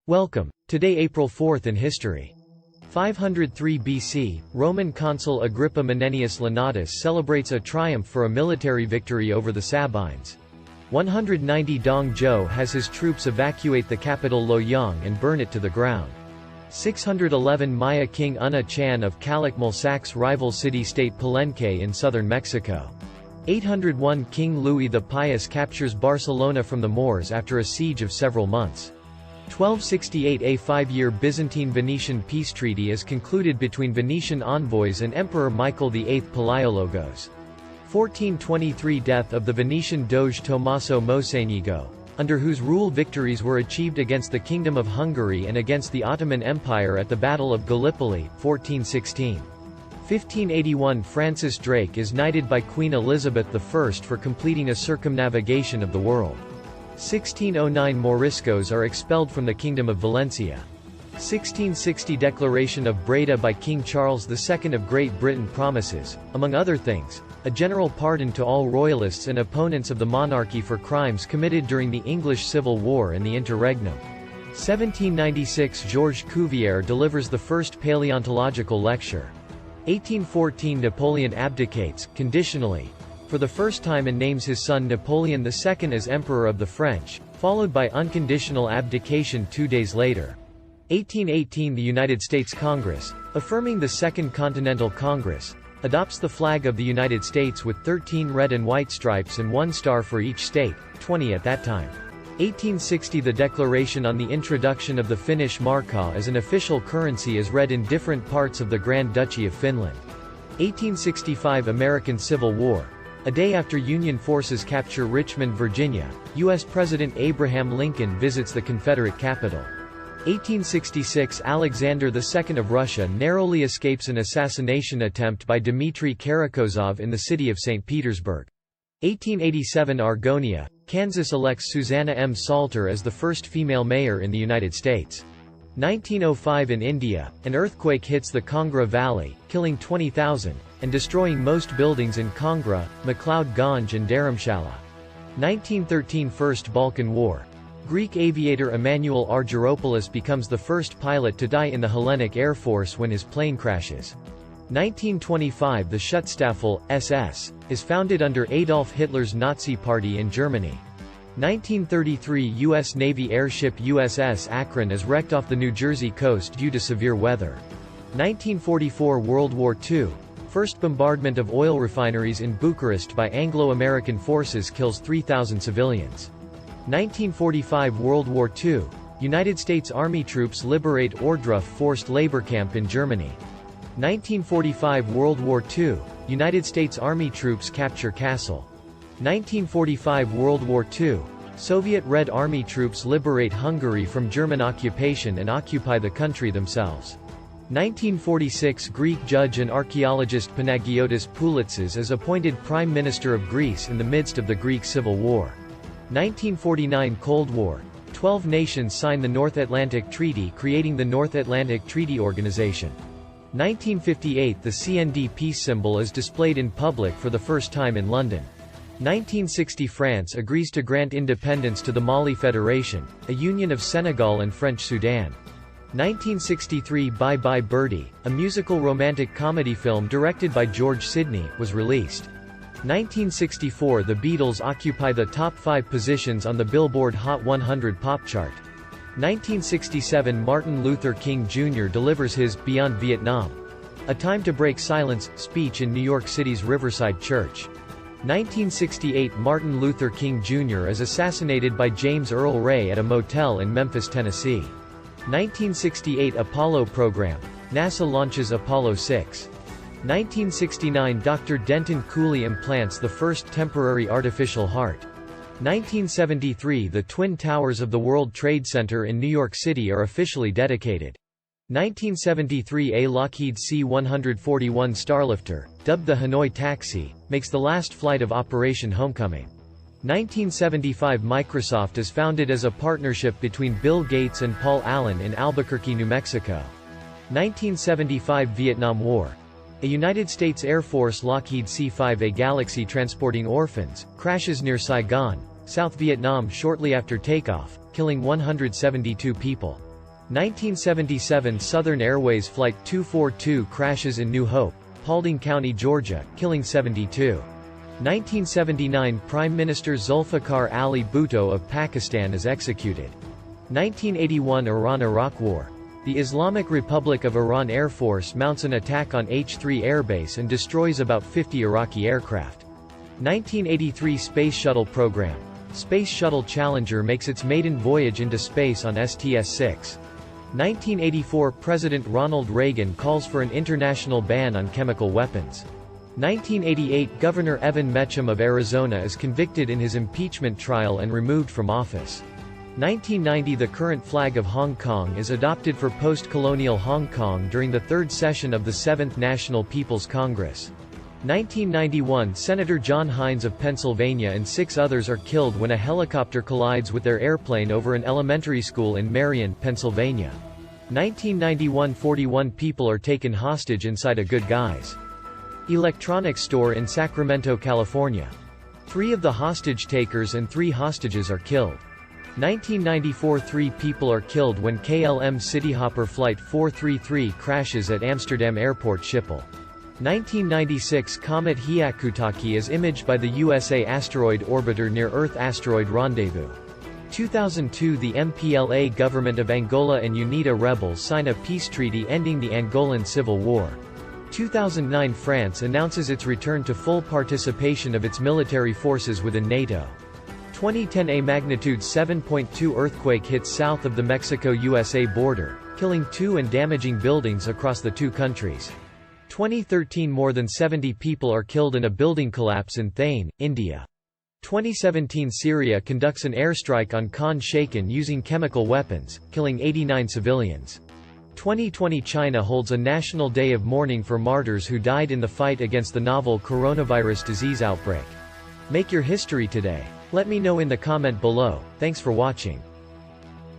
Welcome. Today April 4th in history. 503 BC, Roman consul Agrippa Menenius Lenatus celebrates a triumph for a military victory over the Sabines. 190 Dong Zhou has his troops evacuate the capital Loyang and burn it to the ground. 611 Maya King Una Chan of Calakmul sacks rival city-state Palenque in southern Mexico. 801 King Louis the Pious captures Barcelona from the Moors after a siege of several months. 1268 A 5-year Byzantine-Venetian peace treaty is concluded between Venetian envoys and Emperor Michael VIII Palaiologos. 1423 Death of the Venetian Doge Tommaso Mocenigo, under whose rule victories were achieved against the Kingdom of Hungary and against the Ottoman Empire at the Battle of Gallipoli, 1416. 1581 Francis Drake is knighted by Queen Elizabeth I for completing a circumnavigation of the world. 1609 Moriscos are expelled from the Kingdom of Valencia. 1660 Declaration of Breda by King Charles II of Great Britain promises, among other things, a general pardon to all royalists and opponents of the monarchy for crimes committed during the English Civil War and the interregnum. 1796 Georges Cuvier delivers the first paleontological lecture. 1814 Napoleon abdicates, conditionally, for the first time and names his son Napoleon II as Emperor of the French, followed by unconditional abdication 2 days later. 1818 The United States Congress, affirming the Second Continental Congress, adopts the flag of the United States with 13 red and white stripes and 1 star for each state, 20 at that time. 1860 The Declaration on the introduction of the Finnish markka as an official currency is read in different parts of the Grand Duchy of Finland. 1865 American Civil War. A day after Union forces capture Richmond, Virginia, U.S. President Abraham Lincoln visits the Confederate capital. 1866 Alexander II of Russia narrowly escapes an assassination attempt by Dmitry Karakozov in the city of Saint Petersburg. 1887 Argonia, Kansas elects Susanna M. Salter as the first female mayor in the United States. 1905 In India, an earthquake hits the Kangra Valley, killing 20,000, and destroying most buildings in Kangra, McLeod Ganj and Dharamshala. 1913 First Balkan War. Greek aviator Emmanouil Argyropoulos becomes the first pilot to die in the Hellenic Air Force when his plane crashes. 1925 The Schutzstaffel, SS, is founded under Adolf Hitler's Nazi Party in Germany. 1933 U.S. Navy airship USS Akron is wrecked off the New Jersey coast due to severe weather. 1944 World War II. First bombardment of oil refineries in Bucharest by Anglo-American forces kills 3,000 civilians. 1945 World War II. United States Army troops liberate Ohrdruf forced labor camp in Germany. 1945 World War II. United States Army troops capture Kassel. 1945 World War II. Soviet Red Army troops liberate Hungary from German occupation and occupy the country themselves. 1946 Greek judge and archaeologist Panagiotis Poulitzes is appointed Prime Minister of Greece in the midst of the Greek Civil War. 1949 Cold War. 12 nations sign the North Atlantic Treaty creating the North Atlantic Treaty Organization. 1958 The CND peace symbol is displayed in public for the first time in London. 1960 France agrees to grant independence to the Mali Federation, a union of Senegal and French Sudan. 1963 Bye Bye Birdie, a musical romantic comedy film directed by George Sidney, was released. 1964 The Beatles occupy the top 5 positions on the Billboard Hot 100 pop chart. 1967 Martin Luther King Jr. delivers his Beyond Vietnam, A Time to Break Silence speech in New York City's Riverside Church. 1968 Martin Luther King Jr. is assassinated by James Earl Ray at a motel in Memphis, Tennessee. 1968 Apollo program. NASA launches Apollo 6. 1969 Dr. Denton Cooley implants the first temporary artificial heart. 1973 The Twin Towers of the World Trade Center in New York City are officially dedicated. 1973 A Lockheed C-141 Starlifter, dubbed the Hanoi Taxi, makes the last flight of Operation Homecoming. 1975 Microsoft is founded as a partnership between Bill Gates and Paul Allen in Albuquerque, New Mexico. 1975 Vietnam War. A United States Air Force Lockheed C-5A Galaxy transporting orphans, crashes near Saigon, South Vietnam shortly after takeoff, killing 172 people. 1977 Southern Airways Flight 242 crashes in New Hope, Paulding County, Georgia, killing 72. 1979 Prime Minister Zulfikar Ali Bhutto of Pakistan is executed. 1981 Iran–Iraq War. The Islamic Republic of Iran Air Force mounts an attack on H-3 airbase and destroys about 50 Iraqi aircraft. 1983 Space Shuttle Program. Space Shuttle Challenger makes its maiden voyage into space on STS-6. 1984 President Ronald Reagan calls for an international ban on chemical weapons. 1988 Governor Evan Mecham of Arizona is convicted in his impeachment trial and removed from office. 1990 The current flag of Hong Kong is adopted for post-colonial Hong Kong during the third session of the 7th National People's Congress. 1991 Senator John Hines of Pennsylvania and 6 others are killed when a helicopter collides with their airplane over an elementary school in Marion, Pennsylvania. 1991 41 people are taken hostage inside a Good Guys electronics store in Sacramento, California. 3 of the hostage takers and 3 hostages are killed. 1994 3 people are killed when KLM Cityhopper Flight 433 crashes at Amsterdam Airport Schiphol. 1996 Comet Hyakutake is imaged by the USA Asteroid Orbiter near Earth Asteroid Rendezvous. 2002 The MPLA government of Angola and UNITA rebels sign a peace treaty ending the Angolan Civil War. 2009 France announces its return to full participation of its military forces within NATO. 2010 A magnitude 7.2 earthquake hits south of the Mexico-USA border, killing 2 and damaging buildings across the 2 countries. 2013 More than 70 people are killed in a building collapse in Thane, India. 2017 Syria conducts an airstrike on Khan Sheikhan using chemical weapons, killing 89 civilians. 2020 China holds a national day of mourning for martyrs who died in the fight against the novel coronavirus disease outbreak. Make your history today. Let me know in the comment below. Thanks for watching.